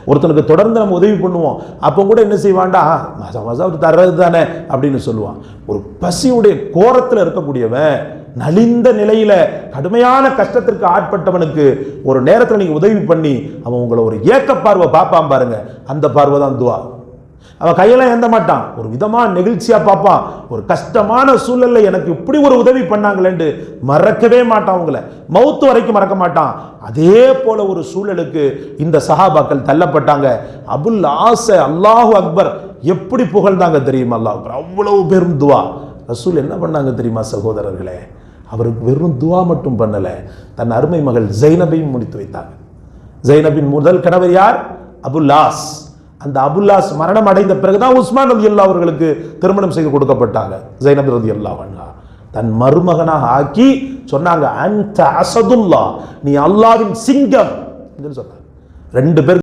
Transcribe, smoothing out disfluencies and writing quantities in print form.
ஒருத்தனுக்கு தொடர்ந்து நம்ம உதவி பண்ணுவோம், அப்போ கூட என்ன செய்வான்டா, மாசம் மாசம் அவர் தர்றது தானே அப்படின்னு சொல்லுவான். ஒரு பசியுடைய கோரத்தில் இருக்கக்கூடியவன், நலிந்த நிலையில கடுமையான கஷ்டத்திற்கு ஆட்பட்டவனுக்கு ஒரு நேரத்தில் நீங்க உதவி பண்ணி அவன் உங்களை ஒரு ஏக்க பார்வை பார்ப்பான் பாருங்க, அந்த பார்வை தான் துவா. அவன் கையெல்லாம் ஏந்த மாட்டான், ஒரு விதமா நெகிழ்ச்சியா பார்ப்பான். ஒரு கஷ்டமான சூழல்ல எனக்கு இப்படி ஒரு உதவி பண்ணாங்களேன்னு மறக்கவே மாட்டான், உங்களை மௌத்து வரைக்கும் மறக்க மாட்டான். அதே போல ஒரு சூழலுக்கு இந்த சஹாபாக்கள் தள்ளப்பட்டாங்க. அபுல் ஆஸ அல்லாஹு அக்பர் எப்படி புகழ்ந்தாங்க தெரியுமா? அல்லாஹ் அக்பர், அவ்வளவு பெரும் துவா. ரசூல் என்ன பண்ணாங்க தெரியுமா சகோதரர்களே? அவருக்கு வெறும் துவா மட்டும் பண்ணல, தன் அருமை மகள் ஜைனபையும் முடித்து வைத்தாங்க. ஜைனபின் முதல் கணவர் யார்? அபுல்லாஸ். அந்த அபுல்லாஸ் மரணம் அடைந்த பிறகுதான் உஸ்மான் ரலியல்லாஹு அவர்களுக்கு திருமணம் செய்து கொடுக்கப்பட்டாங்க. ஜைனப் ரலியல்லாஹு அன்ஹா தன் மருமகனாக ஆக்கி சொன்னாங்க, அன்த அஸதுல்லாஹ், நீ அல்லாஹ்வின் சிங்கம் என்று சொன்னாங்க. ரெண்டு பேர்